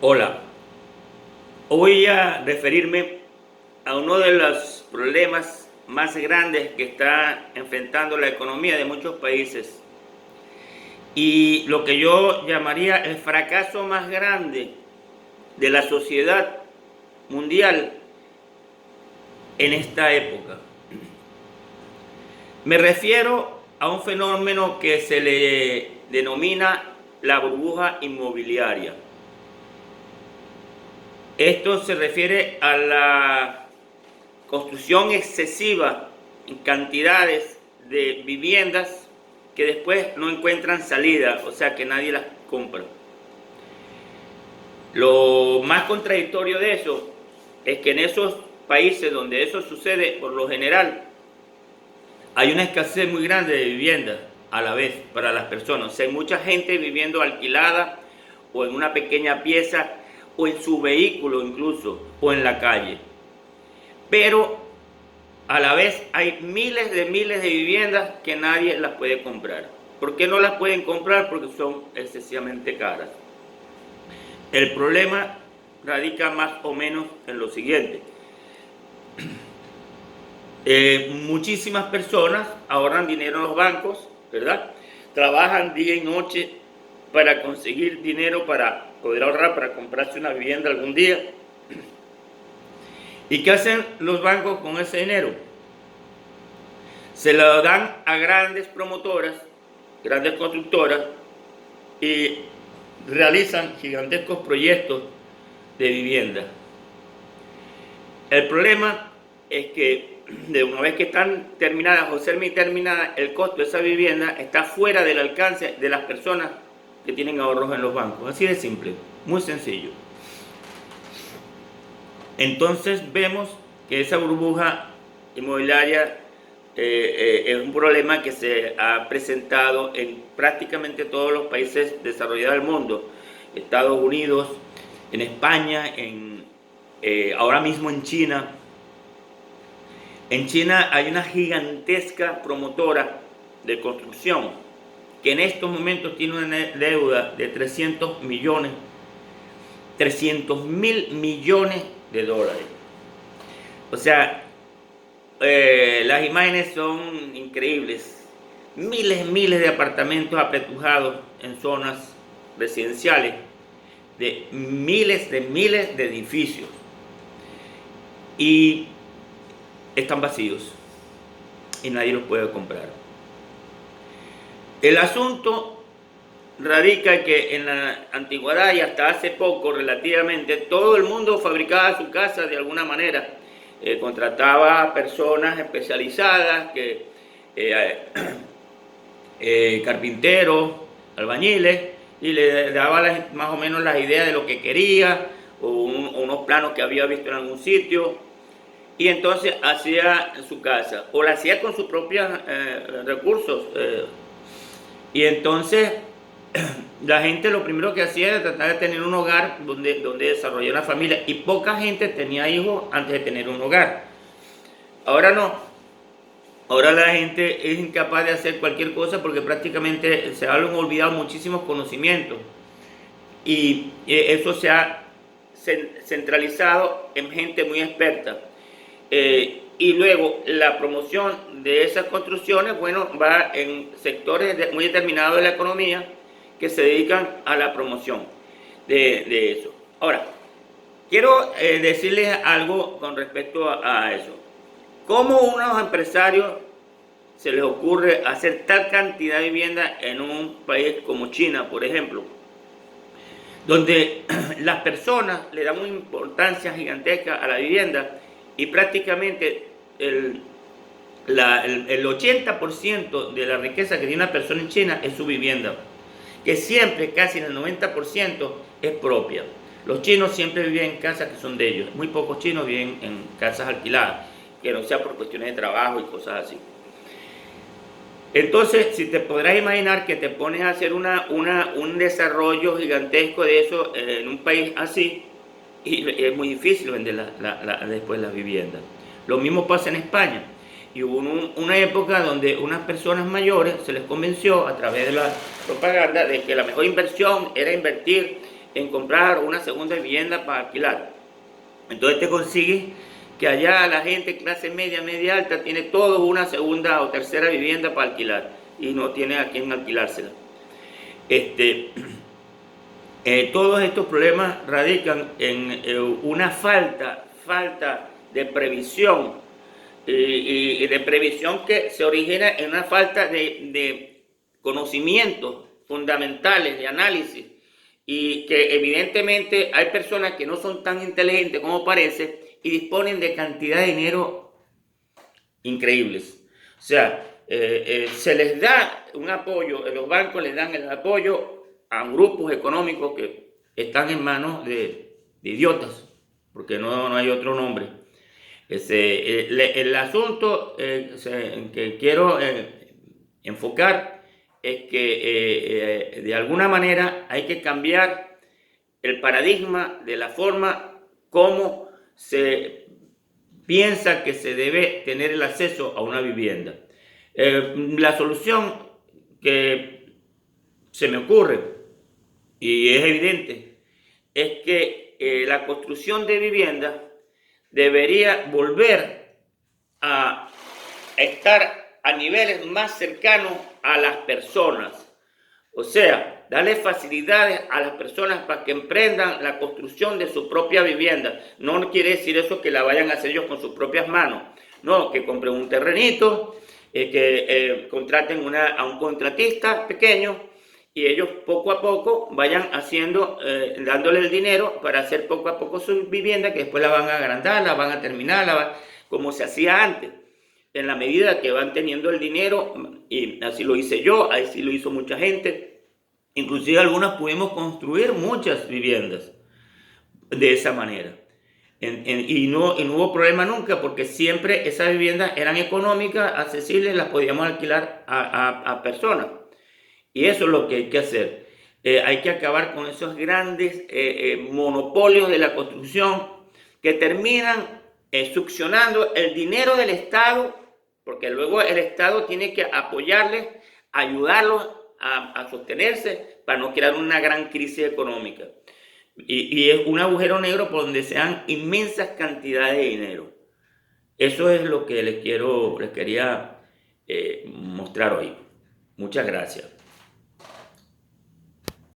Hola, voy a referirme a uno de los problemas más grandes que está enfrentando la economía de muchos países y lo que yo llamaría el fracaso más grande de la sociedad mundial en esta época. Me refiero a un fenómeno que se le denomina la burbuja inmobiliaria. Esto se refiere a la construcción excesiva en cantidades de viviendas que después no encuentran salida, o sea que nadie las compra. Lo más contradictorio de eso es que en esos países donde eso sucede, por lo general, hay una escasez muy grande de viviendas a la vez para las personas. O sea, hay mucha gente viviendo alquilada o en una pequeña pieza o en su vehículo incluso, o en la calle. Pero a la vez hay miles de viviendas que nadie las puede comprar. ¿Por qué no las pueden comprar? Porque son excesivamente caras. El problema radica más o menos en lo siguiente. Muchísimas personas ahorran dinero en los bancos, ¿verdad? Trabajan día y noche para conseguir dinero para poder ahorrar, para comprarse una vivienda algún día. ¿Y qué hacen los bancos con ese dinero? Se lo dan a grandes promotoras, grandes constructoras, y realizan gigantescos proyectos de vivienda. El problema es que de una vez que están terminadas o semi-terminadas, el costo de esa vivienda está fuera del alcance de las personas que tienen ahorros en los bancos. Así de simple, muy sencillo. Entonces vemos que esa burbuja inmobiliaria es un problema que se ha presentado en prácticamente todos los países desarrollados del mundo. Estados Unidos, en España, ahora mismo en China. En China hay una gigantesca promotora de construcción que en estos momentos tiene una deuda de 300 mil millones de dólares. O sea, las imágenes son increíbles. Miles de apartamentos apretujados en zonas residenciales de miles de edificios y están vacíos y nadie los puede comprar. El asunto radica en que en la antigüedad y hasta hace poco relativamente todo el mundo fabricaba su casa de alguna manera. Contrataba personas especializadas, carpinteros, albañiles, y le daba más o menos las ideas de lo que quería, o unos planos que había visto en algún sitio, y entonces hacía su casa, o la hacía con sus propios recursos. Y entonces la gente lo primero que hacía era tratar de tener un hogar donde desarrollar una familia, y poca gente tenía hijos antes de tener un hogar. Ahora no, ahora la gente es incapaz de hacer cualquier cosa porque prácticamente se han olvidado muchísimos conocimientos, y eso se ha centralizado en gente muy experta. Y luego la promoción de esas construcciones, bueno, va en sectores muy determinados de la economía que se dedican a la promoción de eso. Ahora, quiero decirles algo con respecto a eso. ¿Cómo a unos empresarios se les ocurre hacer tal cantidad de vivienda en un país como China, por ejemplo, donde las personas le dan una importancia gigantesca a la vivienda y prácticamente el 80% de la riqueza que tiene una persona en China es su vivienda, que siempre, casi en el 90%, es propia? Los chinos siempre viven en casas que son de ellos. Muy pocos chinos viven en casas alquiladas, que no sea por cuestiones de trabajo y cosas así. Entonces, si te podrás imaginar que te pones a hacer un desarrollo gigantesco de eso en un país así, y es muy difícil vender después las viviendas. Lo mismo pasa en España. Y hubo una época donde unas personas mayores se les convenció a través de la propaganda de que la mejor inversión era invertir en comprar una segunda vivienda para alquilar. Entonces te consigues que allá la gente clase media, media alta, tiene todo una segunda o tercera vivienda para alquilar y no tiene a quién alquilársela. Todos estos problemas radican en una falta de previsión y de previsión que se origina en una falta de conocimientos fundamentales, de análisis, y que evidentemente hay personas que no son tan inteligentes como parece y disponen de cantidad de dinero increíbles. O sea, se les da un apoyo, los bancos les dan el apoyo a grupos económicos que están en manos de idiotas, porque no hay otro nombre. El asunto en que quiero enfocar es que de alguna manera hay que cambiar el paradigma de la forma como se piensa que se debe tener el acceso a una vivienda. La solución que se me ocurre, y es evidente, es que la construcción de viviendas debería volver a estar a niveles más cercanos a las personas. O sea, darle facilidades a las personas para que emprendan la construcción de su propia vivienda. No quiere decir eso que la vayan a hacer ellos con sus propias manos. No, que compren un terrenito, que contraten a un contratista pequeño y ellos poco a poco vayan haciendo, dándole el dinero para hacer poco a poco su vivienda, que después la van a agrandar, la van a terminar, como se hacía antes. En la medida que van teniendo el dinero, y así lo hice yo, así lo hizo mucha gente, inclusive algunos pudimos construir muchas viviendas de esa manera. Y no hubo problema nunca, porque siempre esas viviendas eran económicas, accesibles, las podíamos alquilar a personas. Y eso es lo que hay que hacer. Hay que acabar con esos grandes monopolios de la construcción que terminan succionando el dinero del Estado, porque luego el Estado tiene que apoyarles, ayudarlos a sostenerse para no crear una gran crisis económica. Y es un agujero negro por donde se dan inmensas cantidades de dinero. Eso es lo que les quería mostrar hoy. Muchas gracias.